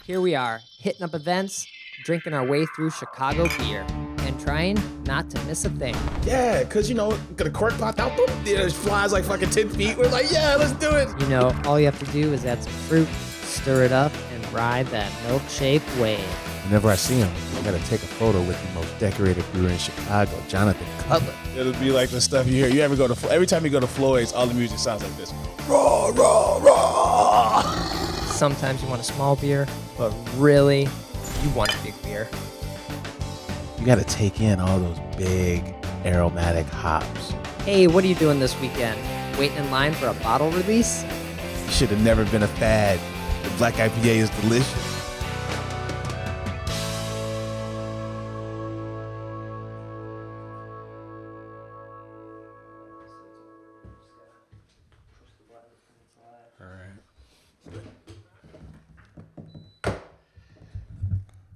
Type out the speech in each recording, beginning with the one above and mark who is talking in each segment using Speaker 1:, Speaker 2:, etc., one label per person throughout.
Speaker 1: Here we are, hitting up events, drinking our way through Chicago beer, and trying not to miss a thing.
Speaker 2: Yeah, because, the cork popped out, boom, it flies like fucking 10 feet. We're like, yeah, let's do it.
Speaker 1: All you have to do is add some fruit, stir it up, and ride that milk-shaped wave.
Speaker 3: Whenever I see him, I gotta take a photo with the most decorated brewer in Chicago, Jonathan Cutler.
Speaker 2: It'll be like the stuff you hear. You ever go to, every time you go to Floyd's, all the music sounds like this. Raw, raw, raw.
Speaker 1: Sometimes you want a small beer, but really, you want a big beer.
Speaker 3: You gotta take in all those big aromatic hops.
Speaker 1: Hey, what are you doing this weekend? Waiting in line for a bottle release?
Speaker 3: You should have never been a fad. The black IPA is delicious.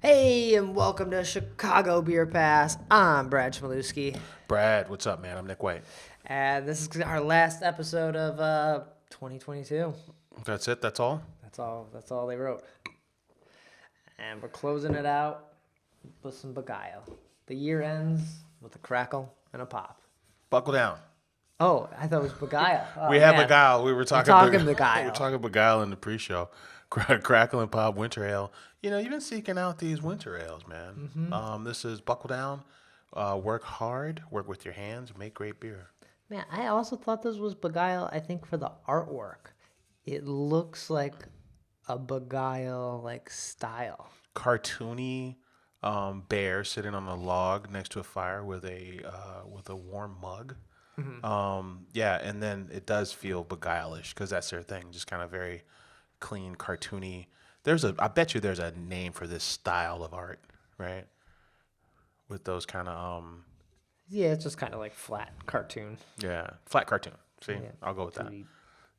Speaker 1: Hey, and welcome to Chicago Beer Pass. I'm Brad Chmielewski.
Speaker 3: Brad, what's up, man? I'm Nik White.
Speaker 1: And this is our last episode of 2022.
Speaker 3: That's it? That's all?
Speaker 1: That's all they wrote. And we're closing it out with some Beguile. The year ends with a crackle and a pop.
Speaker 3: Buckle down.
Speaker 1: Oh, I thought it was Beguile. Oh,
Speaker 3: We have
Speaker 1: man.
Speaker 3: Beguile. We were talking
Speaker 1: Beguile.
Speaker 3: We're talking Beguile in the pre-show. Crackle and Pop Winter Ale. You've been seeking out these winter ales, man.
Speaker 1: Mm-hmm.
Speaker 3: This is Buckle Down. Work hard. Work with your hands. Make great beer.
Speaker 1: Man, I also thought this was Beguile, I think, for the artwork. It looks like a Beguile, style.
Speaker 3: Cartoony bear sitting on a log next to a fire with a warm mug.
Speaker 1: Mm-hmm.
Speaker 3: And then it does feel Beguile-ish because that's their thing. Just kind of very clean, cartoony. I bet you there's a name for this style of art, right? With those kind of
Speaker 1: Yeah, it's just kind of like flat cartoon.
Speaker 3: yeah, flat cartoon. See,
Speaker 1: Yeah,
Speaker 3: I'll go with that.
Speaker 1: 2D.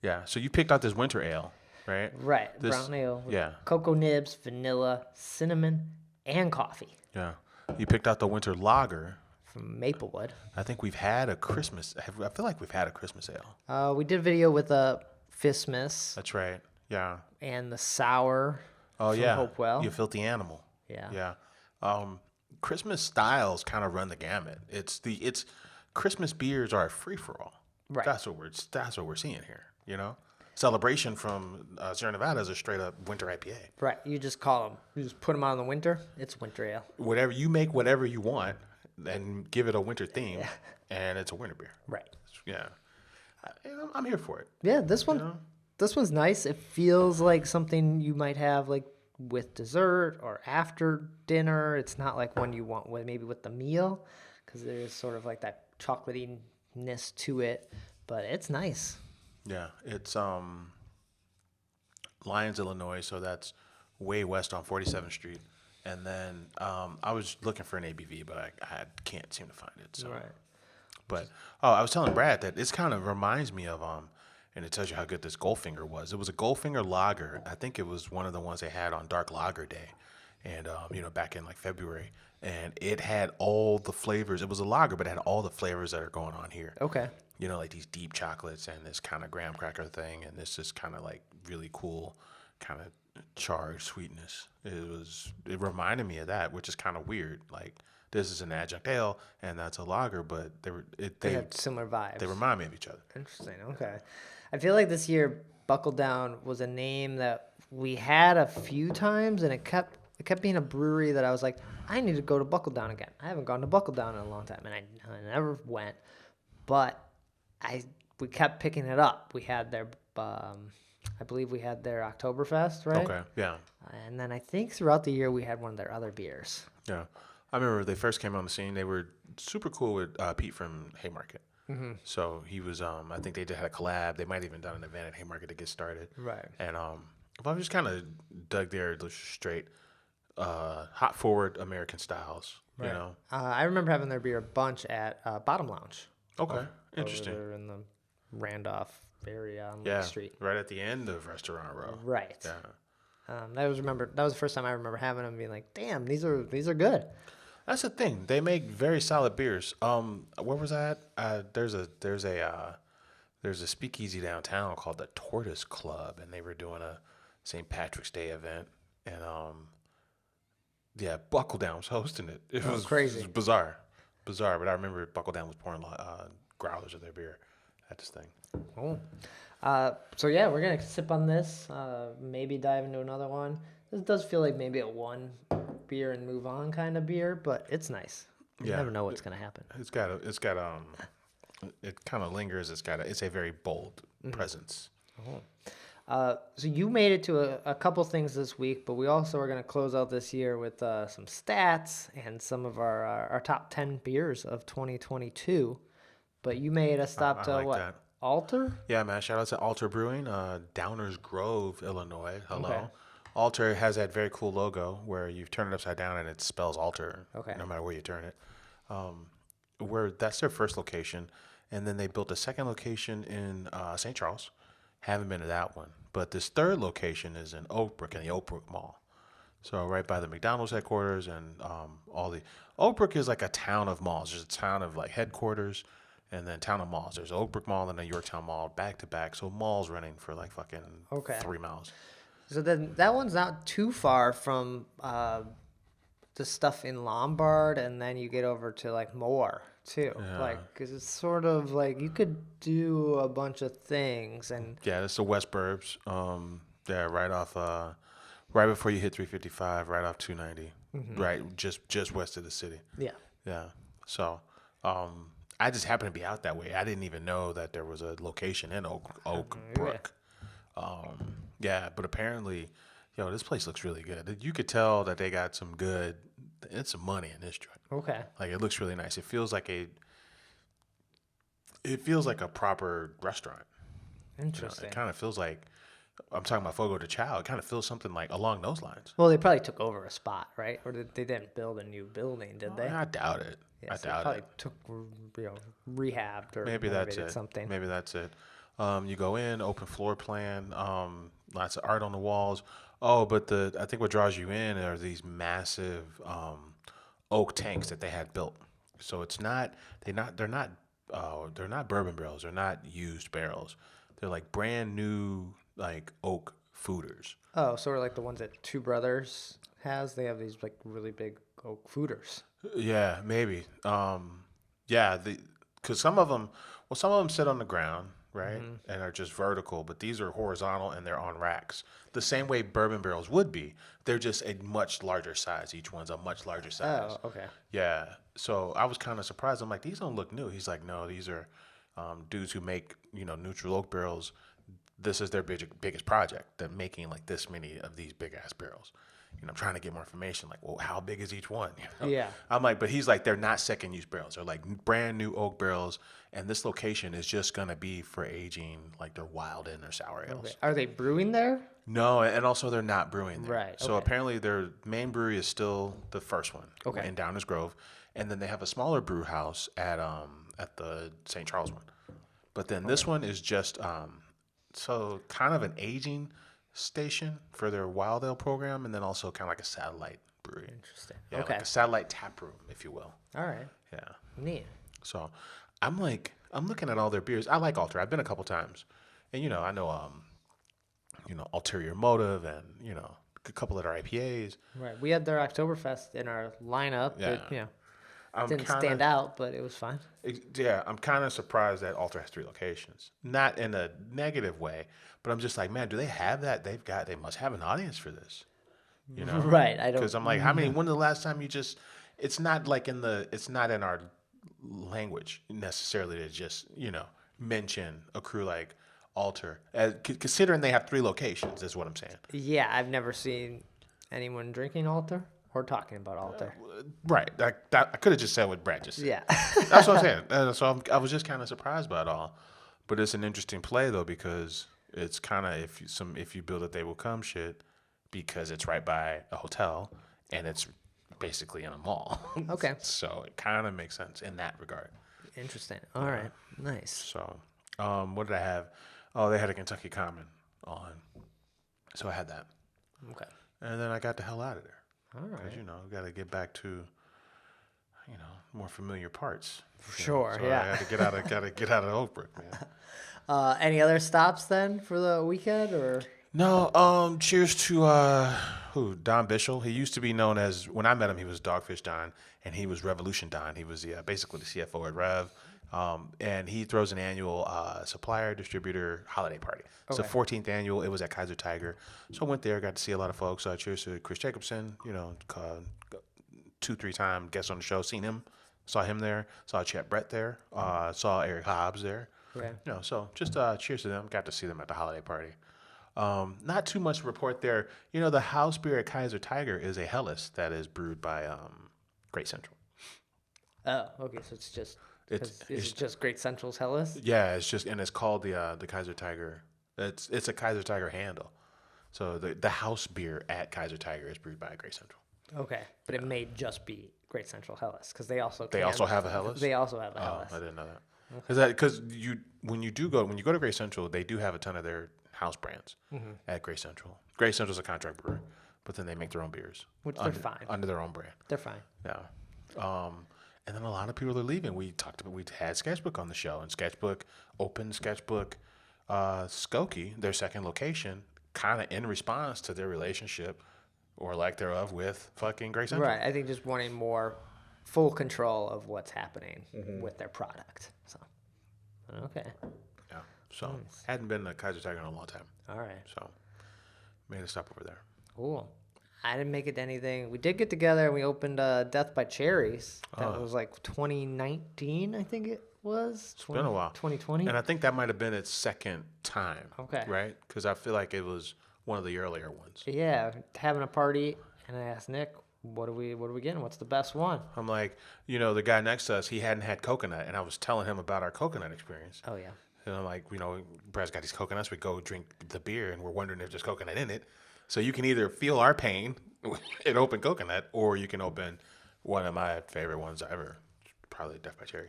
Speaker 3: Yeah. So you picked out this winter ale, right?
Speaker 1: Right,
Speaker 3: This-
Speaker 1: brown ale with
Speaker 3: yeah.
Speaker 1: cocoa nibs, vanilla, cinnamon, and coffee
Speaker 3: Yeah. You picked out the winter lager.
Speaker 1: from Maplewood.
Speaker 3: I think we've had a Christmas. I feel like we've had a Christmas ale.
Speaker 1: We did a video with a Fistmas
Speaker 3: That's right. Yeah.
Speaker 1: and the sour.
Speaker 3: Oh
Speaker 1: from
Speaker 3: yeah.
Speaker 1: Hopewell.
Speaker 3: You filthy animal.
Speaker 1: Yeah.
Speaker 3: Yeah. Christmas styles kind of run the gamut. It's Christmas beers are a free for all.
Speaker 1: Right.
Speaker 3: That's what we're seeing here. Celebration from Sierra Nevada is a straight up winter IPA.
Speaker 1: Right, you just call them. You just put them out in the winter. It's winter ale.
Speaker 3: Whatever you make, whatever you want, and give it a winter theme, and it's a winter beer.
Speaker 1: Right.
Speaker 3: Yeah. I'm here for it.
Speaker 1: Yeah, this one. This one's nice. It feels like something you might have with dessert or after dinner. It's not like one you want maybe with the meal, because there's sort of like that chocolatiness to it. But it's nice.
Speaker 3: Yeah, it's Lyons, Illinois, so that's way west on 47th Street. And then I was looking for an ABV, but I can't seem to find it. So.
Speaker 1: Right.
Speaker 3: But I was telling Brad that this kind of reminds me of and it tells you how good this Goldfinger was. It was a Goldfinger lager. I think it was one of the ones they had on Dark Lager Day, and back in February. And it had all the flavors. It was a lager, but it had all the flavors that are going on here.
Speaker 1: Okay.
Speaker 3: Like these deep chocolates and this kind of graham cracker thing, and this is kind of really cool, kind of charged sweetness. It reminded me of that, which is kind of weird. This is an adjunct ale and that's a lager, but they
Speaker 1: have similar vibes.
Speaker 3: They remind me of each other.
Speaker 1: Interesting. Okay. I feel like this year Buckledown was a name that we had a few times, and it kept being a brewery that I was like, I need to go to Buckledown again. I haven't gone to Buckledown in a long time, and I never went. But we kept picking it up. We had their I believe we had their Oktoberfest, right?
Speaker 3: Okay, yeah.
Speaker 1: And then I think throughout the year we had one of their other beers.
Speaker 3: Yeah. I remember they first came on the scene. They were super cool with Pete from Haymarket. Mm-hmm. So he was, I think they had a collab. They might even done an event at Haymarket to get started.
Speaker 1: Right.
Speaker 3: And I just kind of dug their straight, hot forward American styles.
Speaker 1: Right. I remember having their beer a bunch at Bottom Lounge.
Speaker 3: Okay, interesting.
Speaker 1: Over there in the Randolph area on
Speaker 3: Yeah,
Speaker 1: Lake Street.
Speaker 3: right at the end of Restaurant Row.
Speaker 1: Right.
Speaker 3: Yeah.
Speaker 1: That was the first time I remember having them, being like, damn, these are good.
Speaker 3: That's the thing. They make very solid beers. Where was that? There's a speakeasy downtown called the Tortoise Club, and they were doing a St. Patrick's Day event. and yeah, Buckledown was hosting it. It was
Speaker 1: crazy.
Speaker 3: It was bizarre. But I remember Buckledown was pouring growlers of their beer at this thing.
Speaker 1: Cool. So yeah, we're gonna sip on this. Maybe dive into another one. This does feel like maybe a one beer and move on kind of beer, but it's nice. You
Speaker 3: Yeah.
Speaker 1: never know what's gonna happen.
Speaker 3: It's got it kind of lingers. It's a very bold presence.
Speaker 1: So you made it to a couple things this week, but we also are gonna close out this year with some stats and some of our top 10 beers of 2022. But you made a stop
Speaker 3: I
Speaker 1: to
Speaker 3: like
Speaker 1: what?
Speaker 3: that.
Speaker 1: Alter?
Speaker 3: Yeah, man. Shout out to Alter Brewing, Downers Grove, Illinois. Hello.
Speaker 1: Okay.
Speaker 3: Alter has that very cool logo where you turn it upside down and it spells Alter.
Speaker 1: Okay.
Speaker 3: No matter where you turn it. Where that's their first location, and then they built a second location in St. Charles. Haven't been to that one, but this third location is in Oakbrook in the Oakbrook Mall. So right by the McDonald's headquarters and all the Oakbrook is like a town of malls. There's a town of like headquarters, and then town of malls. There's Oakbrook Mall and a Yorktown Mall back to back. So malls running for like fucking 3 miles.
Speaker 1: So then that one's not too far from the stuff in Lombard, and then you get over to like Moore too.
Speaker 3: Yeah.
Speaker 1: Like, cause it's sort of like you could do a bunch of things, and
Speaker 3: Yeah, it's the West Burbs. Yeah, right off, right before you hit 355, right off 290, right, just west of the city.
Speaker 1: yeah.
Speaker 3: Yeah. So, I just happened to be out that way. I didn't even know that there was a location in Oakbrook. Yeah, but apparently, this place looks really good. You could tell that they got some money in this joint.
Speaker 1: Okay.
Speaker 3: Like it looks really nice. It feels like a proper restaurant.
Speaker 1: Interesting.
Speaker 3: It kind of feels like I'm talking about Fogo de Chao. It kind of feels something like along those lines.
Speaker 1: Well, they probably took over a spot, right? Or they didn't build a new building, did they?
Speaker 3: I doubt it.
Speaker 1: Yeah,
Speaker 3: I
Speaker 1: so
Speaker 3: doubt
Speaker 1: probably
Speaker 3: it.
Speaker 1: took rehabbed or
Speaker 3: Maybe that's
Speaker 1: renovated
Speaker 3: it.
Speaker 1: something.
Speaker 3: Maybe that's it. You go in, open floor plan, lots of art on the walls. Oh, but I think what draws you in are these massive oak tanks that they had built. So they're not bourbon barrels. They're not used barrels. They're like brand new like oak fooders.
Speaker 1: Oh, sort of like the ones that Two Brothers has. They have these like really big oak fooders.
Speaker 3: Yeah, maybe. Yeah, because some of them sit on the ground, right, and are just vertical, but these are horizontal and they're on racks. The same way bourbon barrels would be. They're just a much larger size. Each one's a much larger size.
Speaker 1: Oh, okay.
Speaker 3: Yeah. So I was kind of surprised. I'm like, these don't look new. He's like, no, these are dudes who make neutral oak barrels. This is their biggest project. They're making like this many of these big ass barrels. I'm trying to get more information. Like, well, how big is each one?
Speaker 1: Yeah.
Speaker 3: I'm like, but he's like, they're not second use barrels. They're like brand new oak barrels, and this location is just gonna be for aging like their wild and their sour ales.
Speaker 1: Okay. Are they brewing there?
Speaker 3: No, and also they're not brewing there.
Speaker 1: Right,
Speaker 3: So
Speaker 1: okay.
Speaker 3: apparently their main brewery is still the first one.
Speaker 1: Okay.
Speaker 3: In Downers Grove, and then they have a smaller brew house at the St. Charles one. But then this one is just so kind of an aging station for their wild ale program, and then also kind of like a satellite brewery.
Speaker 1: Interesting.
Speaker 3: Yeah,
Speaker 1: Okay.
Speaker 3: like a satellite tap room, if you will.
Speaker 1: All right.
Speaker 3: Yeah.
Speaker 1: Neat.
Speaker 3: So I'm looking at all their beers. I like Alter. I've been a couple times, and I know Ulterior Motive, and a couple of their IPAs.
Speaker 1: Right. We had their Oktoberfest in our lineup.
Speaker 3: Yeah.
Speaker 1: It,
Speaker 3: I'm
Speaker 1: didn't
Speaker 3: kinda-
Speaker 1: stand out, but it was fine.
Speaker 3: Yeah, I'm kind of surprised that Alter has 3 locations. Not in a negative way, but I'm just like, man, do they have that? They must have an audience for this.
Speaker 1: Right. I don't.
Speaker 3: Because I'm like, when was the last time you just? It's not in our language necessarily to just mention a crew like Alter, considering they have 3 locations. Is what I'm saying.
Speaker 1: Yeah, I've never seen anyone drinking Alter or talking about Alter.
Speaker 3: Right. I could have just said what Brad just said.
Speaker 1: Yeah.
Speaker 3: That's what I'm saying. So I was just kind of surprised by it all. But it's an interesting play though, because it's kind of if you build it, they will come shit, because it's right by a hotel and it's basically in a mall.
Speaker 1: Okay.
Speaker 3: So it kind of makes sense in that regard.
Speaker 1: Interesting. All right. Nice.
Speaker 3: So, what did I have? Oh, they had a Kentucky Common on, so I had that,
Speaker 1: Okay.
Speaker 3: and then I got the hell out of there.
Speaker 1: All right.
Speaker 3: Because got to get back to more familiar parts.
Speaker 1: Sure.
Speaker 3: So
Speaker 1: Yeah.
Speaker 3: I gotta get out of Oakbrook, man.
Speaker 1: Any other stops then for the weekend or?
Speaker 3: No, cheers to Don Bishel. He used to be known as, when I met him, he was Dogfish Don, and he was Revolution Don. He was basically the CFO at Rev, and he throws an annual supplier distributor holiday party. It's the
Speaker 1: Okay.
Speaker 3: 14th annual. It was at Kaiser Tiger, so I went there, got to see a lot of folks. Cheers to Chris Jacobson, 2-3 time guest on the show. Seen him, saw him there. Saw Chet Brett there. Saw Eric Hobbs there.
Speaker 1: Right.
Speaker 3: So just cheers to them. Got to see them at the holiday party. Not too much to report there. The house beer at Kaiser Tiger is a Helles that is brewed by Great Central.
Speaker 1: Oh, okay. So it's just
Speaker 3: It's
Speaker 1: it's just Great Central's Hellas.
Speaker 3: yeah, it's called the Kaiser Tiger. It's a Kaiser Tiger handle. So the house beer at Kaiser Tiger is brewed by Great Central.
Speaker 1: Okay, but it may just be Great Central Hellas because they also
Speaker 3: have a Helles?
Speaker 1: They also have a
Speaker 3: Oh,
Speaker 1: Hellas.
Speaker 3: I didn't know that. Because when you go to Great Central, they do have a ton of their house brands at Great Central. Great Central's a contract brewer, but then they make their own beers,
Speaker 1: Which they're fine.
Speaker 3: under their own brand.
Speaker 1: They're fine.
Speaker 3: Yeah. And then a lot of people are leaving. We had Sketchbook on the show, and Sketchbook opened Skokie, their second location, kind of in response to their relationship or lack thereof with fucking Great Central.
Speaker 1: Right. I think just wanting more full control of what's happening with their product. So, okay.
Speaker 3: Yeah. So hadn't been to Kaiser Tiger in a long time.
Speaker 1: All right.
Speaker 3: So made a stop over there.
Speaker 1: Cool. I didn't make it to anything. We did get together and we opened Death by Cherries. That was like 2019, I think it was. It's
Speaker 3: been a while.
Speaker 1: 2020.
Speaker 3: And I think that might have been its second time.
Speaker 1: Okay.
Speaker 3: Right? Because I feel like it was one of the earlier ones.
Speaker 1: Yeah, having a party, and I asked Nick, what are we getting? What's the best one?
Speaker 3: I'm like, the guy next to us, he hadn't had coconut, and I was telling him about our coconut experience.
Speaker 1: Oh yeah.
Speaker 3: And I'm like, Brad's got these coconuts. We go drink the beer, and we're wondering if there's coconut in it. So you can either feel our pain and open coconut, or you can open one of my favorite ones ever, probably Death by Cherry.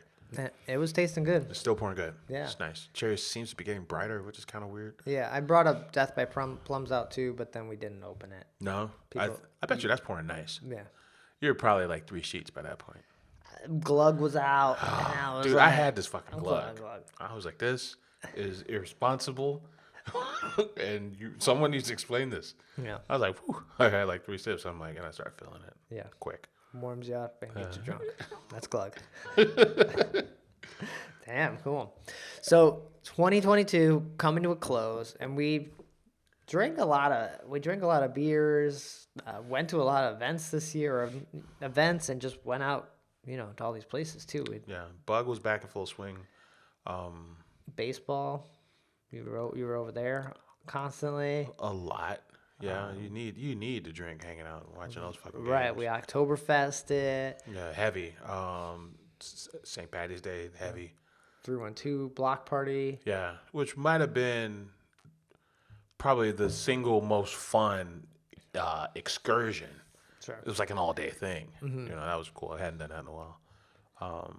Speaker 1: It was tasting good.
Speaker 3: It's still pouring good.
Speaker 1: Yeah.
Speaker 3: It's nice. Cherry seems to be getting brighter, which is kind of weird.
Speaker 1: Yeah, I brought up Death by Plums out too, but then we didn't open it.
Speaker 3: No? I bet you that's pouring nice.
Speaker 1: Yeah.
Speaker 3: You're probably like 3 sheets by that point.
Speaker 1: Glug was out. And I was
Speaker 3: Dude,
Speaker 1: like,
Speaker 3: I had this fucking glug.
Speaker 1: Glug.
Speaker 3: I was like, this is irresponsible. And someone needs to explain this.
Speaker 1: Yeah.
Speaker 3: I was like, whew. I had like 3 sips. I'm like, and I started feeling it.
Speaker 1: Yeah.
Speaker 3: Quick.
Speaker 1: Warms you up and gets you drunk. That's Glug. Damn, cool. So 2022 coming to a close, and we drank a lot of beers. Went to a lot of events this year, and just went out, to all these places too.
Speaker 3: Yeah. Bug was back in full swing.
Speaker 1: Baseball, you were over there constantly.
Speaker 3: A lot. Yeah. You need to drink hanging out and watching those fucking games.
Speaker 1: Right, we Oktoberfest it.
Speaker 3: Yeah, heavy. St. Patty's Day, heavy.
Speaker 1: 312 block party.
Speaker 3: Yeah, which might have been probably the single most fun excursion.
Speaker 1: Sure.
Speaker 3: It was like an all-day thing. That was cool. I hadn't done that in a while.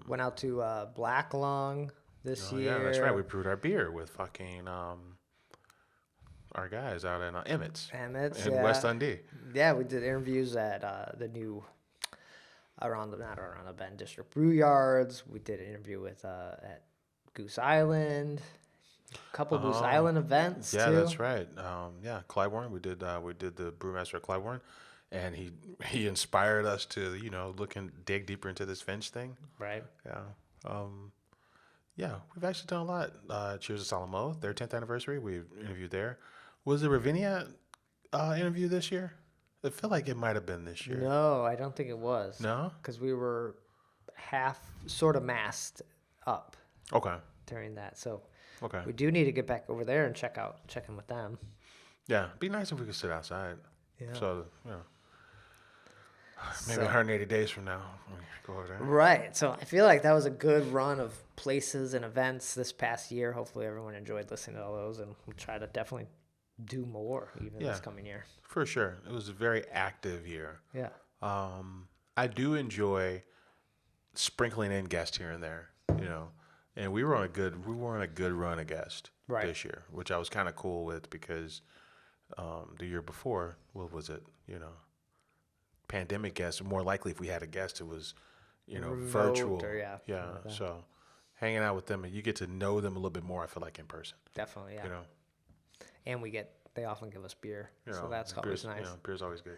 Speaker 1: Went out to Black Lung this year.
Speaker 3: Yeah, that's right. We brewed our beer with fucking our guys out in Emmett's
Speaker 1: Emmett's,
Speaker 3: in West Dundee.
Speaker 1: Yeah, we did interviews at the new not around the Bend District Brew Yards. We did an interview with at Goose Island. A couple Goose Island events
Speaker 3: Yeah,
Speaker 1: too.
Speaker 3: that's right. Clybourne. We did the brewmaster at Clybourne, and he inspired us to look and dig deeper into this Finch thing.
Speaker 1: Right.
Speaker 3: Yeah. Yeah, we've actually done a lot. Cheers to Salamo, their 10th anniversary. We interviewed there. Was the Ravinia interview this year? I feel like it might have been this year.
Speaker 1: No, I don't think it was.
Speaker 3: No?
Speaker 1: Because we were sort of masked up
Speaker 3: Okay.
Speaker 1: during that. So
Speaker 3: Okay.
Speaker 1: we do need to get back over there and check in with them.
Speaker 3: Yeah, it'd be nice if we could sit outside.
Speaker 1: Yeah.
Speaker 3: So, maybe 180 days from now, we go over there.
Speaker 1: Right. So I feel like that was a good run of places and events this past year. Hopefully everyone enjoyed listening to all those, and we'll try to definitely do more even this coming year.
Speaker 3: For sure. It was a very active year.
Speaker 1: Yeah.
Speaker 3: I do enjoy sprinkling in guests here and there, and we were on a good run of guests this year, which I was kind of cool with because the year before, what was it? Pandemic guests. More likely, if we had a guest, it was
Speaker 1: Remote
Speaker 3: virtual.
Speaker 1: or, yeah,
Speaker 3: So hanging out with them, and you get to know them a little bit more. I feel like in person.
Speaker 1: Definitely, yeah.
Speaker 3: You know.
Speaker 1: And we get they often give us beer,
Speaker 3: You
Speaker 1: so
Speaker 3: know,
Speaker 1: that's always nice.
Speaker 3: Beer's always good.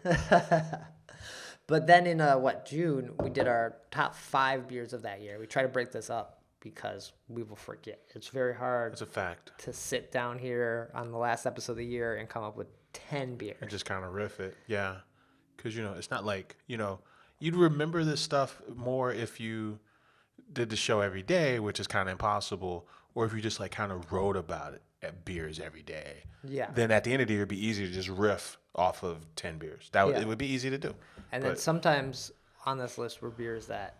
Speaker 1: But then in June, we did our top 5 beers of that year. We try to break this up because we will forget. It's very hard
Speaker 3: It's a fact.
Speaker 1: to sit down here on the last episode of the year and come up with 10 beers.
Speaker 3: And just kind of riff it. Yeah. Because, it's not like, you'd remember this stuff more if you did the show every day, which is kind of impossible, or if you just like kind of wrote about it at beers every day.
Speaker 1: Yeah.
Speaker 3: Then at the end of the year, it'd be easy to just riff off of 10 beers. It would be easy to do.
Speaker 1: And then sometimes on this list were beers that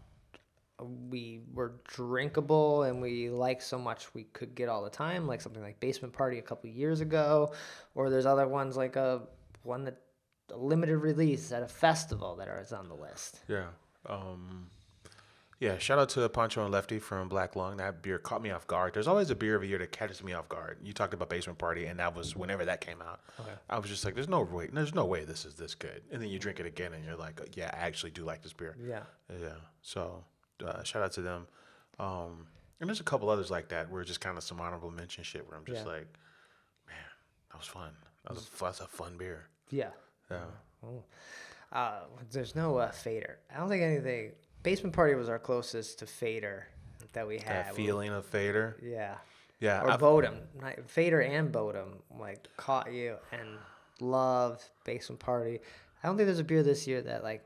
Speaker 1: we were drinkable and we like so much we could get all the time, like something like Basement Party a couple years ago, or there's other ones like a limited release at a festival that is on the list.
Speaker 3: Yeah. Yeah, shout out to Pancho and Lefty from Black Lung. That beer caught me off guard. There's always a beer of a year that catches me off guard. You talked about Basement Party, and that was whenever that came out. Okay. I was just like, there's no way this is this good. And then you drink it again, and you're like, yeah, I actually do like this beer.
Speaker 1: Yeah.
Speaker 3: Yeah. So shout out to them. And there's a couple others like that where it's just kind of some honorable mention shit where I'm just like, man, that was fun. That's a fun beer.
Speaker 1: Yeah.
Speaker 3: Yeah.
Speaker 1: Oh. There's no Fader. I don't think anything. Basement Party was our closest to Fader that we had.
Speaker 3: That feeling of Fader.
Speaker 1: Yeah.
Speaker 3: Yeah.
Speaker 1: Or Bodum. Fader and Bodum like caught you and loved Basement Party. I don't think there's a beer this year that like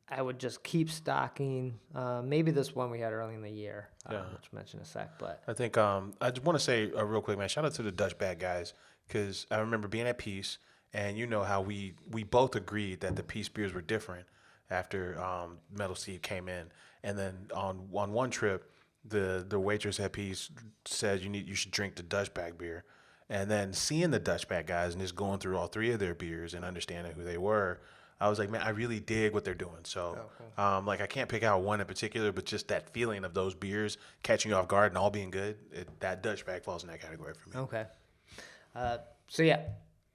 Speaker 1: I would just keep stocking. Maybe this one we had early in the year, which I'll mention in a sec. But
Speaker 3: I think I just want to say real quick, man, shout out to the Dutch Bag guys, because I remember being at Peace, and you know how we both agreed that the Peace beers were different after Metal Steve came in. And then on one trip, the waitress at Peace said you should drink the Dutch Bag beer. And then seeing the Dutch Bag guys and just going through all 3 of their beers and understanding who they were, I was like, man, I really dig what they're doing. So, like, I can't pick out one in particular, but just that feeling of those beers catching you off guard and all being good, that Dutch Bag falls in that category for me.
Speaker 1: Okay. So, yeah,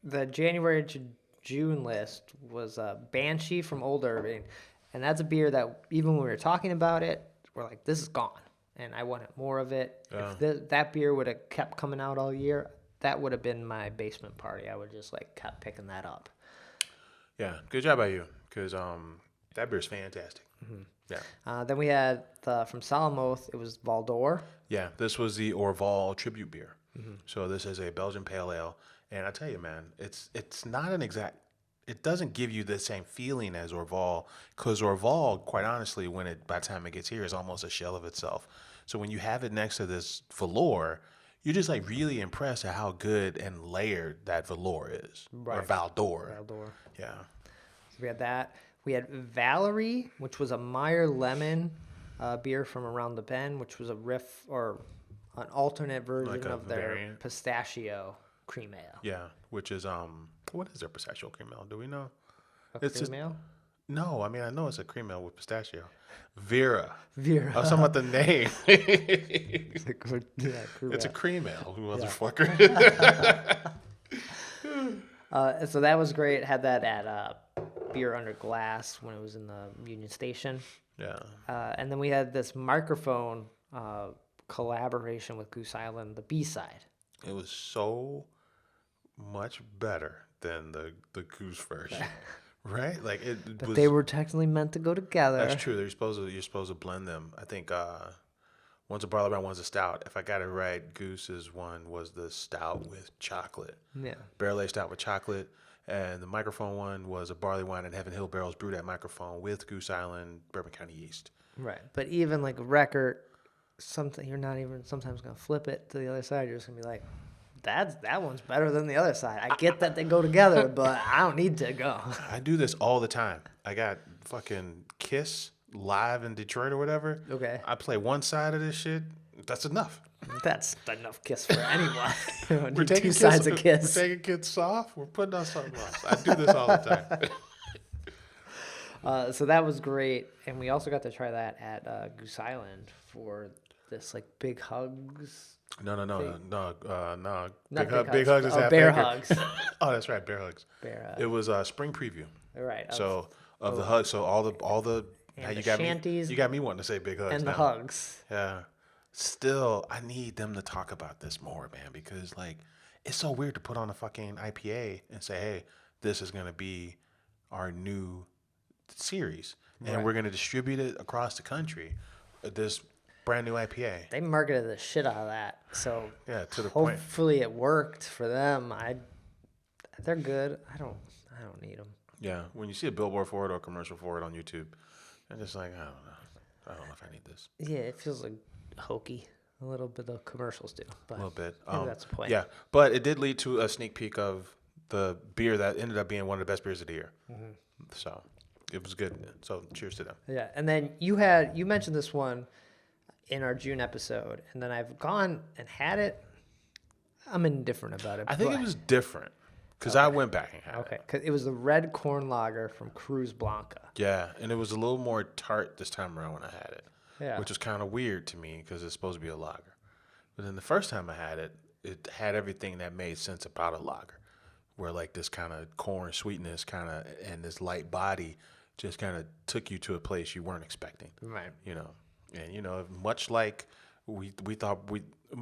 Speaker 1: the January to June list was Banshee from Old Irving. And that's a beer that even when we were talking about it, we're like, this is gone. And I wanted more of it. If that beer would have kept coming out all year, that would have been my Basement Party. I would just like kept picking that up.
Speaker 3: Yeah, good job by you, because that beer's fantastic.
Speaker 1: Mm-hmm.
Speaker 3: Yeah.
Speaker 1: Then we had from Salamoth, it was Valdor.
Speaker 3: Yeah, this was the Orval tribute beer. Mm-hmm. So this is a Belgian pale ale, and I tell you, man, it's not an exact. It doesn't give you the same feeling as Orval, because Orval, quite honestly, by the time it gets here, is almost a shell of itself. So when you have it next to this velour, you're just like really impressed at how good and layered that velour is. Right. Or Valdor. Yeah.
Speaker 1: So we had that. We had Valerie, which was a Meyer lemon beer from around the bend, which was a riff or an alternate version of their variant. Pistachio cream ale.
Speaker 3: Yeah, which is what is their pistachio cream ale? Do we know?
Speaker 1: It's cream ale?
Speaker 3: No, I mean I know it's a cream ale with pistachio. Vera.
Speaker 1: I
Speaker 3: was talking about the name. It's a cream ale, motherfucker.
Speaker 1: So that was great. Had that at Beer Under Glass when it was in the Union Station.
Speaker 3: Yeah.
Speaker 1: And then we had this microphone collaboration with Goose Island, the B-side.
Speaker 3: It was so much better than the Goose version. Right? Like
Speaker 1: but they were technically meant to go together.
Speaker 3: That's true. You're supposed to blend them. I think one's a barley brown, one's a stout. If I got it right, Goose's one was the stout with chocolate.
Speaker 1: Yeah. Barrel
Speaker 3: aged stout with chocolate. And the microphone one was a barley wine and Heaven Hill barrels brewed at microphone with Goose Island Bourbon County yeast.
Speaker 1: Right. But even like a record, you're not even sometimes going to flip it to the other side. You're just going to be like, that one's better than the other side. I get that they go together, but I don't need to go.
Speaker 3: I do this all the time. I got fucking Kiss live in Detroit or whatever.
Speaker 1: Okay.
Speaker 3: I play one side of this shit. That's enough.
Speaker 1: That's enough Kiss for anyone.
Speaker 3: We're taking
Speaker 1: two sides of Kiss.
Speaker 3: We're taking Kiss off. We're putting on something else. I do this all the
Speaker 1: time. So that was great, and we also got to try that at Goose Island for this like big hugs.
Speaker 3: No.
Speaker 1: Big hugs is Bear Hugs.
Speaker 3: Oh, that's right, Bear Hugs. It was a spring preview.
Speaker 1: Right.
Speaker 3: So of the hugs, so all the
Speaker 1: and
Speaker 3: you
Speaker 1: the
Speaker 3: got
Speaker 1: shanties
Speaker 3: me. You got me wanting to say big hugs.
Speaker 1: And
Speaker 3: now.
Speaker 1: the hugs.
Speaker 3: Yeah. Still, I need them to talk about this more, man, because like it's so weird to put on a fucking IPA and say, hey, this is going to be our new series. And we're going to distribute it across the country. This brand new IPA.
Speaker 1: They marketed the shit out of that. So
Speaker 3: Yeah, to the point.
Speaker 1: hopefully it worked for them. They're good. I don't need them.
Speaker 3: Yeah, when you see a billboard for it or a commercial for it on YouTube, I'm just like, I don't know. I don't know if I need this.
Speaker 1: Yeah, it feels like hokey. A little bit of commercials do. But
Speaker 3: A little bit.
Speaker 1: maybe that's the point.
Speaker 3: Yeah, but it did lead to a sneak peek of the beer that ended up being one of the best beers of the year. So it was good. So cheers to them.
Speaker 1: Yeah, and then you mentioned this one in our June episode, and then I've gone and had it. I'm indifferent about it.
Speaker 3: I think it was different because I went back and had it.
Speaker 1: okay, because it was the red corn lager from Cruz Blanca.
Speaker 3: Yeah, and it was a little more tart this time around when I had it.
Speaker 1: Yeah.
Speaker 3: Which was kind of weird to me because it's supposed to be a lager. But then the first time I had it, it had everything that made sense about a lager, where like this kind of corn sweetness kind of and this light body just kind of took you to a place you weren't expecting.
Speaker 1: Right.
Speaker 3: You know, and you know, much like we thought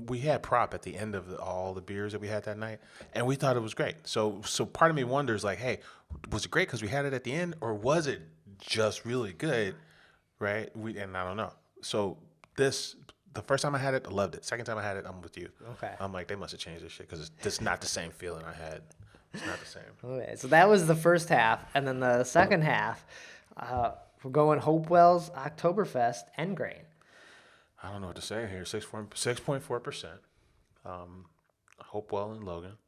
Speaker 3: we had prop at the end of all the beers that we had that night, and we thought it was great. So part of me wonders like, hey, was it great because we had it at the end, or was it just really good? Right? And I don't know. So the first time I had it, I loved it. Second time I had it, I'm with you.
Speaker 1: Okay.
Speaker 3: I'm like, they must have changed this shit because it's not the same feeling I had. It's not the same.
Speaker 1: Okay, so that was the first half, and then the second half, we're going Hopewell's Oktoberfest End Grain.
Speaker 3: I don't know what to say here. 6.4%. Hopewell and Logan.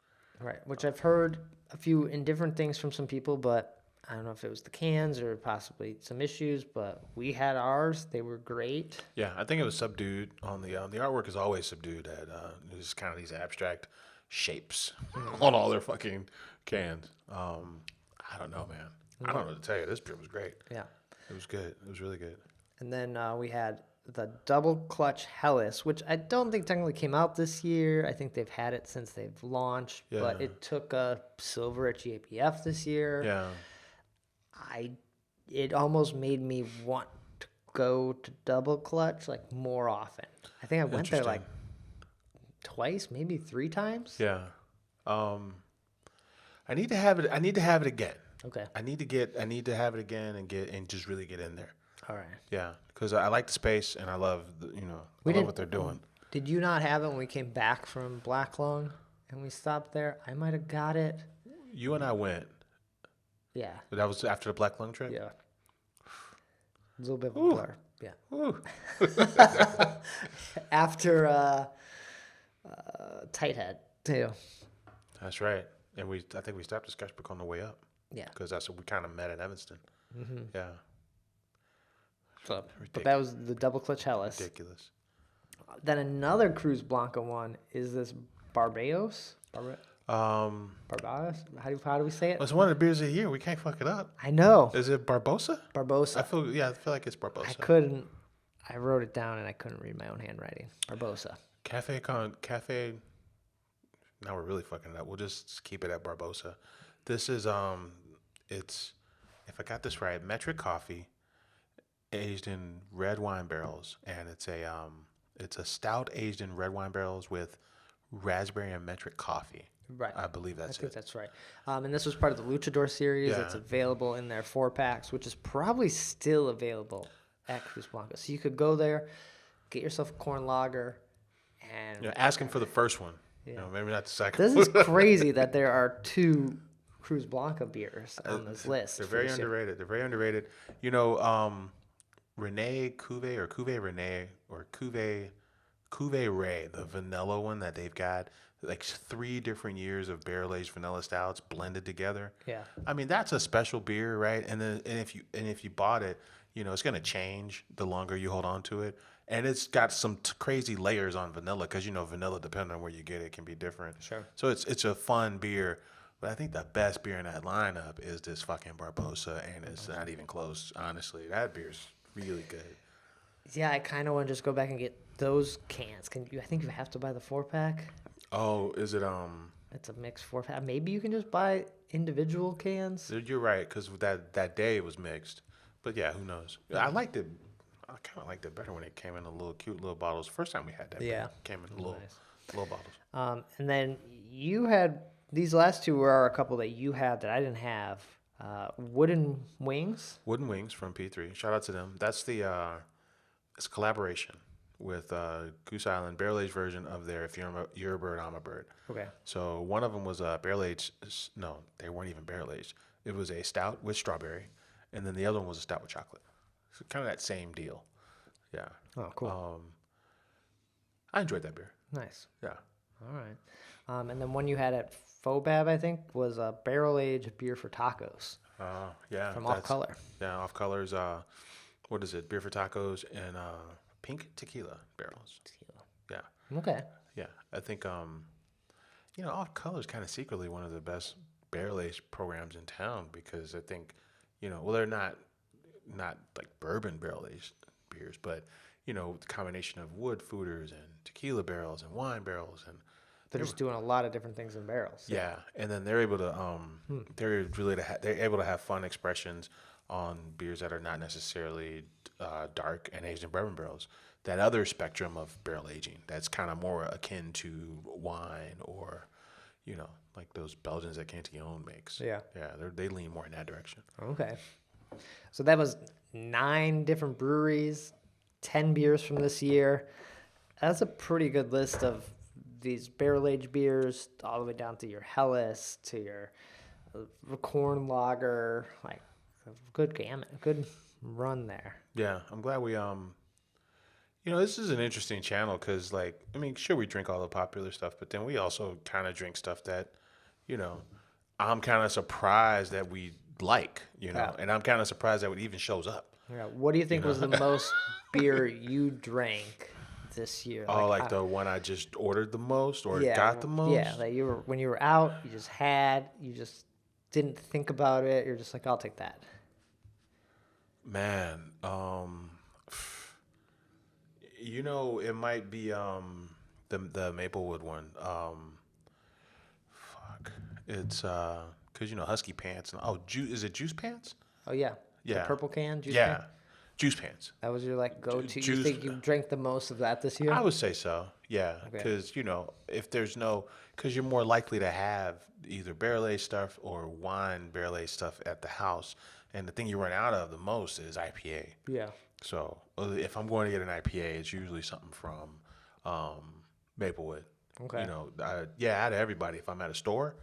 Speaker 1: Right, which I've heard a few indifferent things from some people, but I don't know if it was the cans or possibly some issues, but we had ours. They were great.
Speaker 3: Yeah, I think it was subdued on the artwork is always subdued at just kind of these abstract shapes on all their fucking cans. I don't know, man. I don't know what to tell you. This beer was great.
Speaker 1: Yeah.
Speaker 3: It was good. It was really good.
Speaker 1: And then we had the Double Clutch Hellas, which I don't think technically came out this year. I think they've had it since they've launched, but
Speaker 3: Yeah.
Speaker 1: it took a silver at GAPF this year.
Speaker 3: Yeah.
Speaker 1: It almost made me want to go to Double Clutch like more often. I think I went there like twice, maybe 3 times.
Speaker 3: Yeah. I need to have it. I need to have it again.
Speaker 1: Okay.
Speaker 3: I need to have it again and just really get in there.
Speaker 1: All right.
Speaker 3: Yeah, because I like the space and I love I love what they're doing.
Speaker 1: Did you not have it when we came back from Black Lung and we stopped there? I might have got it.
Speaker 3: You and I went.
Speaker 1: Yeah.
Speaker 3: That was after the Black Lung trip.
Speaker 1: Yeah. A little bit of a blur. Yeah.
Speaker 3: Ooh.
Speaker 1: After Tight Head too.
Speaker 3: That's right. And I think we stopped at Sketchbook on the way up.
Speaker 1: Yeah.
Speaker 3: Because that's what we kind of met at Evanston. Mm-hmm. Yeah.
Speaker 1: So, but that was the Double Clutch Hellas.
Speaker 3: Ridiculous.
Speaker 1: Then another Cruz Blanca one is this Barbados. Barbados? How do we say it?
Speaker 3: It's one of the beers of the year. We can't fuck it up.
Speaker 1: I know.
Speaker 3: Is it Barbosa?
Speaker 1: Barbosa.
Speaker 3: I feel like it's Barbosa.
Speaker 1: I wrote it down and I couldn't read my own handwriting. Barbosa.
Speaker 3: Cafe. Now we're really fucking it up. We'll just keep it at Barbosa. This is it's, if I got this right, metric coffee aged in red wine barrels, and it's a stout aged in red wine barrels with raspberry and metric coffee.
Speaker 1: Right.
Speaker 3: I believe that's
Speaker 1: I think
Speaker 3: it.
Speaker 1: that's right. And this was part of the Luchador series.
Speaker 3: Yeah.
Speaker 1: It's available in their 4-packs, which is probably still available at Cruz Blanca. So you could go there, get yourself a corn lager, and
Speaker 3: Asking for the first one.
Speaker 1: Yeah.
Speaker 3: Maybe not the second.
Speaker 1: This is crazy that there are 2 Cruz Blanca beers on this list.
Speaker 3: They're very underrated. They're very underrated. Rene Cuvée or Cuvée Rene or Cuvée Ray, the vanilla one that they've got, like 3 different years of barrel-aged vanilla stouts blended together.
Speaker 1: Yeah.
Speaker 3: I mean, that's a special beer, right? And if you bought it, it's going to change the longer you hold on to it. And it's got some crazy layers on vanilla because, vanilla, depending on where you get it, can be different.
Speaker 1: Sure.
Speaker 3: So it's a fun beer. But I think the best beer in that lineup is this fucking Barbosa, and it's not even close, honestly. That beer's really good.
Speaker 1: Yeah, I kind of want to just go back and get those cans. I think you have to buy the 4-pack.
Speaker 3: Oh, is it
Speaker 1: It's a mixed 4-pack. Maybe you can just buy individual cans.
Speaker 3: You're right, because that day it was mixed. But yeah, who knows? I liked it. I kind of liked it better when it came in a little cute little bottles. First time we had that,
Speaker 1: Yeah,
Speaker 3: it came in little
Speaker 1: nice.
Speaker 3: bottles.
Speaker 1: And then you had these last two were a couple that you had that I didn't have. Wooden Wings.
Speaker 3: Wooden Wings from P3. Shout out to them. That's it's a collaboration with Goose Island, barrel aged version of their If You're a Bird, I'm a Bird.
Speaker 1: Okay.
Speaker 3: So one of them was a barrel aged. No, they weren't even barrel aged. It was a stout with strawberry, and then the other one was a stout with chocolate. So kind of that same deal. Yeah.
Speaker 1: Oh, cool.
Speaker 3: I enjoyed that beer.
Speaker 1: Nice.
Speaker 3: Yeah.
Speaker 1: All right. And then one you had at Fobab, I think, was a barrel aged beer for tacos.
Speaker 3: Yeah.
Speaker 1: From Off Color.
Speaker 3: Yeah, Off Color's. What is it? Beer for tacos and pink tequila barrels.
Speaker 1: Tequila.
Speaker 3: Yeah.
Speaker 1: Okay.
Speaker 3: Yeah. I think Off Color's kind of secretly one of the best barrel aged programs in town because I think, they're not like bourbon barrel aged beers, but the combination of wood foeders and tequila barrels and wine barrels and
Speaker 1: They're just doing a lot of different things in barrels. So.
Speaker 3: yeah, and then they're able to they're able to have fun expressions on beers that are not necessarily dark and aged in bourbon barrels. That other spectrum of barrel aging that's kind of more akin to wine or like those Belgians that Cantillon makes.
Speaker 1: Yeah.
Speaker 3: Yeah, they lean more in that direction.
Speaker 1: Okay. So that was 9 different breweries, 10 beers from this year. That's a pretty good list of these barrel-aged beers, all the way down to your Helles, to your corn lager. Like, a good gamut, a good run there.
Speaker 3: Yeah, I'm glad we this is an interesting channel because, sure, we drink all the popular stuff, but then we also kind of drink stuff that, I'm kind of surprised that we like,
Speaker 1: Yeah.
Speaker 3: and I'm kind of surprised that it even shows up.
Speaker 1: Yeah. What do you think was the most beer you drank this year?
Speaker 3: Oh, like the one I just ordered the most or
Speaker 1: yeah,
Speaker 3: got the most?
Speaker 1: Yeah, like when you were out, you just didn't think about it. You're just like, I'll take that.
Speaker 3: Man, it might be the Maplewood one. It's because Husky Pants. Is it Juice Pants?
Speaker 1: Oh yeah,
Speaker 3: Yeah.
Speaker 1: The purple can. Juice
Speaker 3: Yeah,
Speaker 1: can?
Speaker 3: Juice Pants.
Speaker 1: That was your go-to. You
Speaker 3: Juice-
Speaker 1: think you drank the most of that this year?
Speaker 3: I would say so. Yeah,
Speaker 1: Okay.
Speaker 3: because if there's because you're more likely to have either barrel aged stuff or wine barrel aged stuff at the house, and the thing you run out of the most is IPA.
Speaker 1: Yeah.
Speaker 3: So if I'm going to get an IPA, it's usually something from Maplewood.
Speaker 1: Okay.
Speaker 3: Out of everybody, if I'm at a store,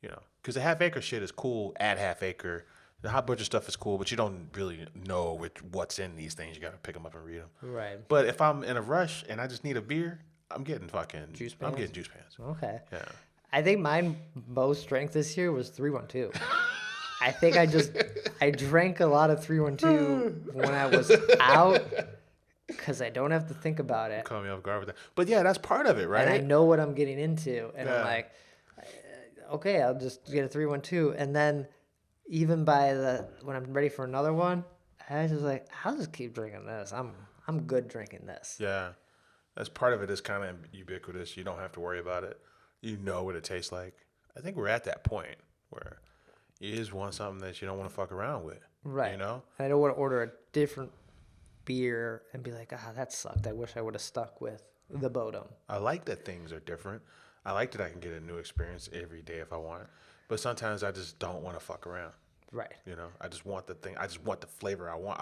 Speaker 3: because the half acre shit is cool at half acre. The hot butcher stuff is cool, but you don't really know what's in these things. You got to pick them up and read them.
Speaker 1: Right.
Speaker 3: But if I'm in a rush and I just need a beer, I'm getting
Speaker 1: Juice
Speaker 3: I'm
Speaker 1: Pants?
Speaker 3: getting Juice Pants.
Speaker 1: Okay.
Speaker 3: Yeah.
Speaker 1: I think my most strength this year was 312. I think I drank a lot of 312 when I was out because I don't have to think about it.
Speaker 3: Call me off guard with that. But yeah, that's part of it, right?
Speaker 1: And I know what I'm getting into. And I'm
Speaker 3: Yeah.
Speaker 1: like, okay, I'll just get a 312. And then even when I'm ready for another one, I was just like, I'll just keep drinking this. I'm good drinking this.
Speaker 3: Yeah. That's part of it is kind of ubiquitous. You don't have to worry about it. You know what it tastes like. I think we're at that point where you just want something that you don't want to fuck around with.
Speaker 1: Right.
Speaker 3: You know?
Speaker 1: And I don't want to order a different beer and be like, that sucked. I wish I would have stuck with the Bodum.
Speaker 3: I like that things are different. I like that I can get a new experience every day if I want. But sometimes I just don't want to fuck around.
Speaker 1: Right.
Speaker 3: I just want the thing. I just want the flavor I want.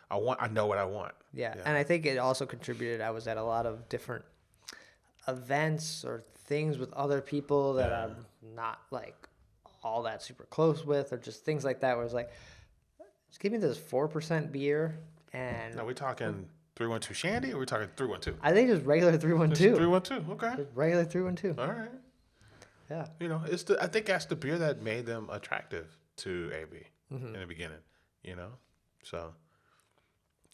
Speaker 3: I know what I want.
Speaker 1: Yeah. And I think it also contributed. I was at a lot of different events or things with other people that I'm not like all that super close with, or just things like that where it's like, just give me this 4% beer. And
Speaker 3: Now we talking 312 Shandy or we talking 312?
Speaker 1: I think just regular 312.
Speaker 3: 312. Okay.
Speaker 1: Just regular 312.
Speaker 3: All right.
Speaker 1: Yeah.
Speaker 3: I think that's the beer that made them attractive to AB in the beginning. So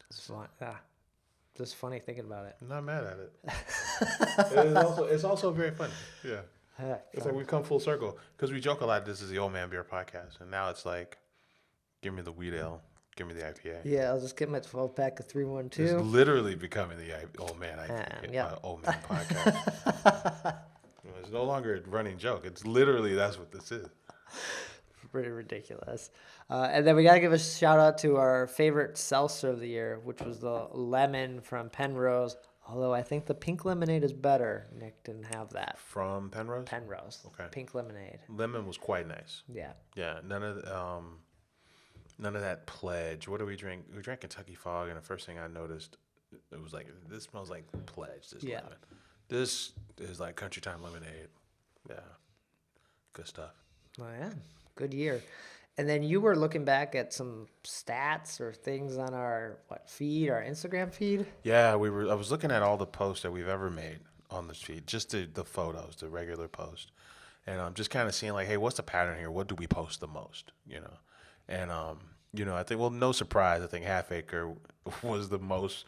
Speaker 1: It's fun. Yeah. Just funny thinking about it.
Speaker 3: I'm not mad at it. It's also very funny. Yeah.
Speaker 1: Yeah,
Speaker 3: It's like we come full circle because we joke a lot. This is the Old Man Beer podcast, and now it's like, give me the wheat ale, give me the IPA.
Speaker 1: Yeah, I'll just get my 12-pack of
Speaker 3: It's
Speaker 1: 312.
Speaker 3: literally becoming the Old Man IPA,
Speaker 1: Yeah.
Speaker 3: Old Man podcast. It's no longer a running joke. It's literally that's what this is.
Speaker 1: Pretty ridiculous. And then we got to give a shout out to our favorite seltzer of the year, which was the lemon from Penrose. Although I think the pink lemonade is better. Nick didn't have that.
Speaker 3: From Penrose.
Speaker 1: Penrose.
Speaker 3: Okay.
Speaker 1: Pink lemonade.
Speaker 3: Lemon was quite nice.
Speaker 1: Yeah.
Speaker 3: Yeah, none of that pledge. What do we drink? We drank Kentucky Fog, and the first thing I noticed, it was like, this smells like pledge. This lemon. This is like country time lemonade. Yeah, good stuff.
Speaker 1: Oh yeah, good year. And then you were looking back at some stats or things on our feed, our Instagram feed.
Speaker 3: Yeah, I was looking at all the posts that we've ever made on this feed, just the photos, the regular post, and I'm just kind of seeing like, hey, what's the pattern here? What do we post the most? And I think, well, no surprise, I think Half Acre was the most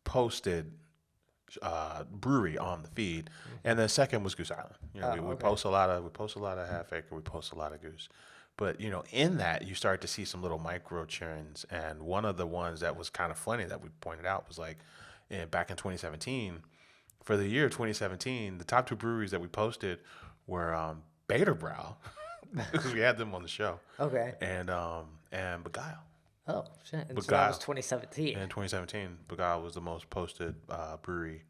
Speaker 3: posted brewery on the feed, and the second was Goose Island. We post a lot of Half Acre, we post a lot of Goose. But, in that, you start to see some little micro trends. And one of the ones that was kind of funny that we pointed out was like, back in 2017, for the year 2017, the top two breweries that we posted were Beta Brow, because we had them on the show.
Speaker 1: Okay.
Speaker 3: And Beguile.
Speaker 1: Oh, shit. And so
Speaker 3: Beguile.
Speaker 1: that was 2017.
Speaker 3: In 2017, Beguile was the most posted brewery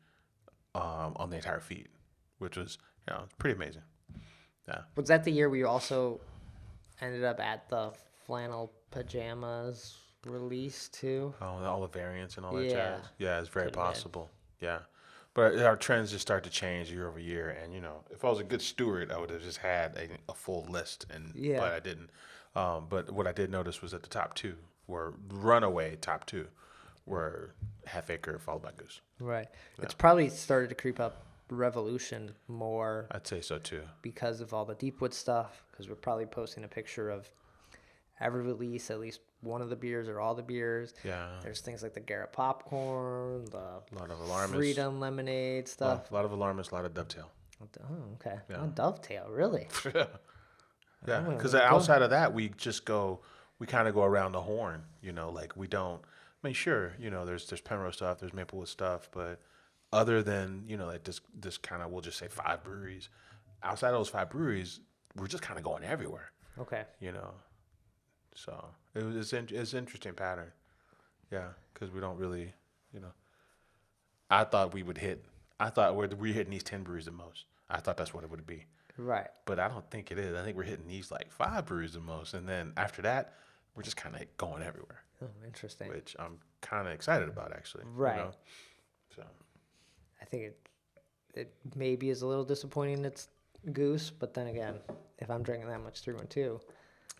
Speaker 3: on the entire feed, which was, pretty amazing. Yeah.
Speaker 1: Was that the year we also ended up at the flannel pajamas release too?
Speaker 3: Oh, all the variants and all that
Speaker 1: Yeah.
Speaker 3: jazz. Yeah, it's very
Speaker 1: Could've been.
Speaker 3: possible. Yeah. But our trends just start to change year over year. And, if I was a good steward, I would have just had a full list. But I didn't. But what I did notice was that the top two were runaway top two were Half Acre followed by Goose.
Speaker 1: Right. Yeah. It's probably started to creep up Revolution more.
Speaker 3: I'd say so too.
Speaker 1: Because of all the Deepwood stuff. Because we're probably posting a picture of every release, at least one of the beers or all the beers.
Speaker 3: Yeah.
Speaker 1: There's things like the Garrett popcorn, the
Speaker 3: a lot of Alarmist.
Speaker 1: Freedom lemonade stuff.
Speaker 3: A lot of Alarmist, a lot of Dovetail.
Speaker 1: Oh, okay.
Speaker 3: Yeah.
Speaker 1: Oh, Dovetail, really?
Speaker 3: Yeah. Because outside of that, we kind of go around the horn. Like we don't. I mean, sure, there's Penrose stuff, there's Maplewood stuff, but other than like this kind of, we'll just say 5 breweries. Outside of those 5 breweries, we're just kind of going everywhere.
Speaker 1: Okay.
Speaker 3: So it's an interesting pattern. Yeah, because we don't really, I thought we're hitting these 10 breweries the most. I thought that's what it would be.
Speaker 1: Right.
Speaker 3: But I don't think it is. I think we're hitting these like 5 breweries the most, and then after that, we're just kind of going everywhere.
Speaker 1: Oh, interesting.
Speaker 3: Which I'm kind of excited about, actually.
Speaker 1: Right.
Speaker 3: So
Speaker 1: I think it maybe is a little disappointing it's Goose, but then again, if I'm drinking that much 312.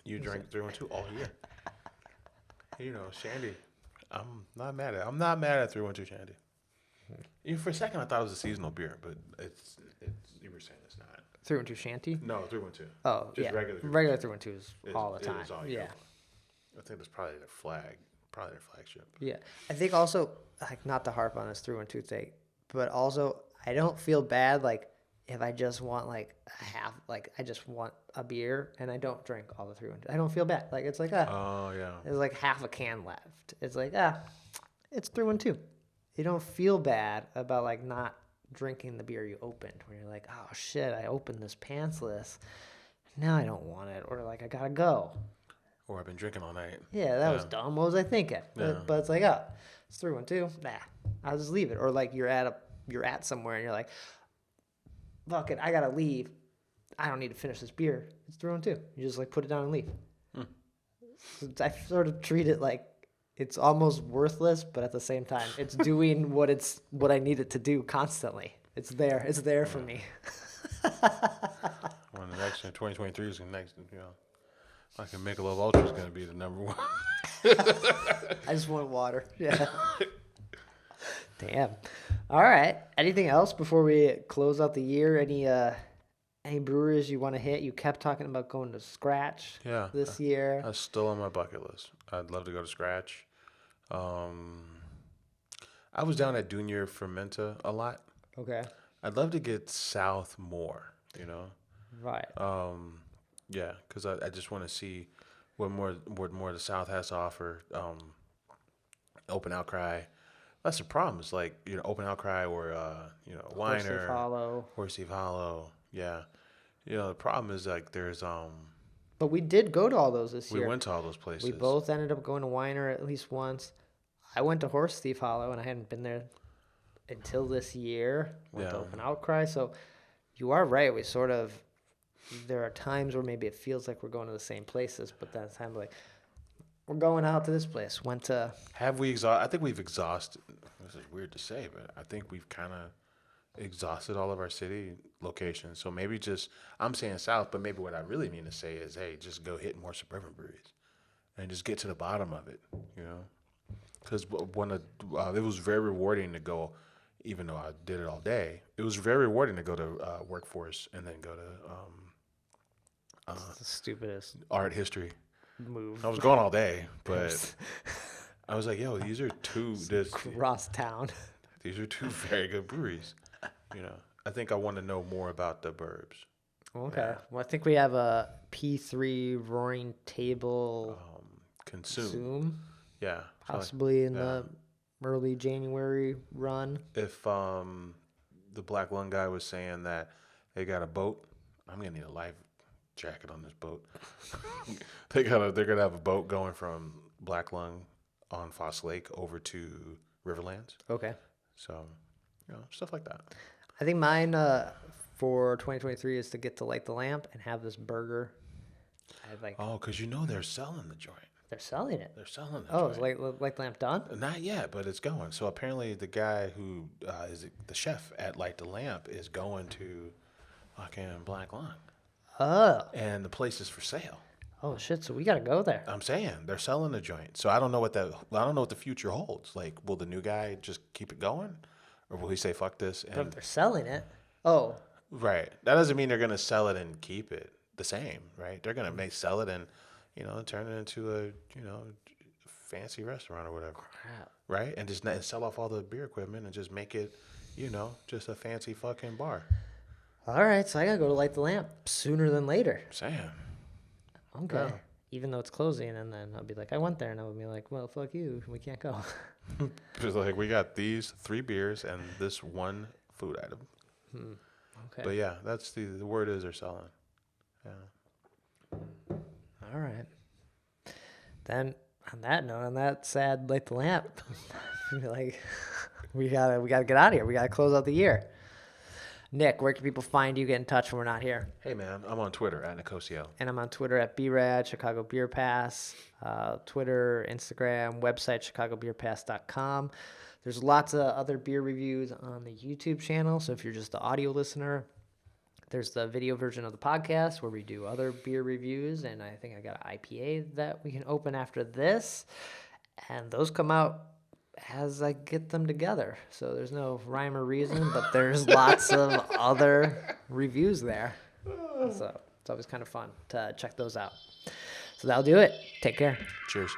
Speaker 3: You drink 312 all year. Shandy. I'm not mad at 312 Shandy. Even for a second, I thought it was a seasonal beer, but it's you were saying it's not.
Speaker 1: 312 Shanty?
Speaker 3: No, 312.
Speaker 1: Oh,
Speaker 3: just
Speaker 1: yeah.
Speaker 3: regular 312.
Speaker 1: Regular 312 is all the
Speaker 3: It
Speaker 1: time.
Speaker 3: is all year. I think that's probably their flagship.
Speaker 1: Yeah. I think also, like, not to harp on this 312 thing, but also I don't feel bad, like, if I just want, like, I just want a beer and I don't drink all the 312. I don't feel bad. Like, it's like,
Speaker 3: Oh, yeah.
Speaker 1: there's like half a can left. It's like, it's 312. You don't feel bad about, like, not drinking the beer you opened, where you're like, oh, shit, I opened this pantsless. Now I don't want it. Or, like, I gotta go.
Speaker 3: Or I've been drinking all night.
Speaker 1: Yeah, that was dumb. What was I thinking?
Speaker 3: Yeah.
Speaker 1: But it's like, it's 312. Nah, I'll just leave it. Or like you're at somewhere and you're like, fuck it, I gotta leave. I don't need to finish this beer. It's 312. You just like put it down and leave. I sort of treat it like it's almost worthless, but at the same time, it's doing what I need it to do constantly. It's there. It's there for me.
Speaker 3: When the next 2023 is the next, I can Michelob Ultra is going to be the number one.
Speaker 1: I just want water. Yeah. Damn. All right. Anything else before we close out the year? Any breweries you want to hit? You kept talking about going to Scratch this year.
Speaker 3: That's still on my bucket list. I'd love to go to Scratch. I was down at Junior Fermenta a lot.
Speaker 1: Okay.
Speaker 3: I'd love to get south more,
Speaker 1: Right.
Speaker 3: Yeah, because I just want to see what more the South has to offer. Open Outcry. That's the problem. It's like, Open Outcry or, Weiner. Horse Eve Hollow. Yeah. The problem is like there's,
Speaker 1: But we did go to all those this year.
Speaker 3: we went to all those places.
Speaker 1: We both ended up going to Weiner at least once. I went to Horse Thief Hollow and I hadn't been there until this year with the
Speaker 3: Yeah.
Speaker 1: open outcry. So you are right. We sort of, there are times where maybe it feels like we're going to the same places, but then it's time like, we're going out to this place. Went to,
Speaker 3: Have we exhausted? I think we've exhausted. This is weird to say, but I think we've kind of exhausted all of our city locations. So maybe just, I'm saying south, but maybe what I really mean to say is, hey, just go hit more suburban breweries and just get to the bottom of it, you know? Because it was very rewarding to go, even though I did it all day, it was very rewarding to go to workforce and then go to
Speaker 1: the stupidest
Speaker 3: art history.
Speaker 1: move
Speaker 3: I was going all day, but I was like, yo, these are
Speaker 1: across town.
Speaker 3: these are two very good breweries. You know, I think I want to know more about the burbs.
Speaker 1: Okay.
Speaker 3: Yeah.
Speaker 1: Well, I think we have a P3 Roaring Table
Speaker 3: Consume.
Speaker 1: Zoom,
Speaker 3: Yeah. So
Speaker 1: possibly in
Speaker 3: yeah.
Speaker 1: the early January run.
Speaker 3: if the Black Lung guy was saying that they got a boat, I'm gonna need a life jacket on this boat. they're gonna have a boat going from Black Lung on Foss Lake over to Riverlands.
Speaker 1: Okay.
Speaker 3: So, you know, stuff like that.
Speaker 1: I think mine for 2023 is to get to Light the Lamp and have this burger. I have like,
Speaker 3: Oh, because they're selling the joint.
Speaker 1: they're selling it.
Speaker 3: They're selling the
Speaker 1: Oh,
Speaker 3: joint.
Speaker 1: is Light the Lamp done?
Speaker 3: Not yet, but it's going. So apparently, the guy who is the chef at Light the Lamp is going to fucking Black Lung,
Speaker 1: Oh.
Speaker 3: and the place is for sale.
Speaker 1: Oh shit! So we gotta go there.
Speaker 3: I'm saying they're selling the joint. So I don't know what the future holds. Like, will the new guy just keep it going, or will he say fuck this?
Speaker 1: But if
Speaker 3: And
Speaker 1: they're selling it, oh,
Speaker 3: right, that doesn't mean they're gonna sell it and keep it the same, right? They're gonna sell it and turn it into a fancy restaurant or whatever.
Speaker 1: crap.
Speaker 3: Right? And just and sell off all the beer equipment and just make it, just a fancy fucking bar.
Speaker 1: All right, so I gotta go to Light the Lamp sooner than later.
Speaker 3: Sam.
Speaker 1: Okay.
Speaker 3: Yeah.
Speaker 1: Even though it's closing, and then I'll be like, I went there, and I'll be like, well, fuck you, we can't go.
Speaker 3: It's like, we got these 3 beers and this one food item.
Speaker 1: Okay.
Speaker 3: But yeah, that's the word is they're selling. Yeah.
Speaker 1: All right. Then on that note, on that sad Light the Lamp, like we gotta get out of here. We gotta close out the year. Nick, where can people find you? Get in touch when we're not here.
Speaker 3: Hey man, I'm on Twitter at Nicosio.
Speaker 1: And I'm on Twitter at BRAD, Chicago Beer Pass, Twitter, Instagram, website, chicagobeerpass.com. There's lots of other beer reviews on the YouTube channel. So if you're just the audio listener, there's the video version of the podcast where we do other beer reviews. And I think I got an IPA that we can open after this. And those come out as I get them together. So there's no rhyme or reason, but there's lots of other reviews there. So it's always kind of fun to check those out. So that'll do it. Take care.
Speaker 3: Cheers.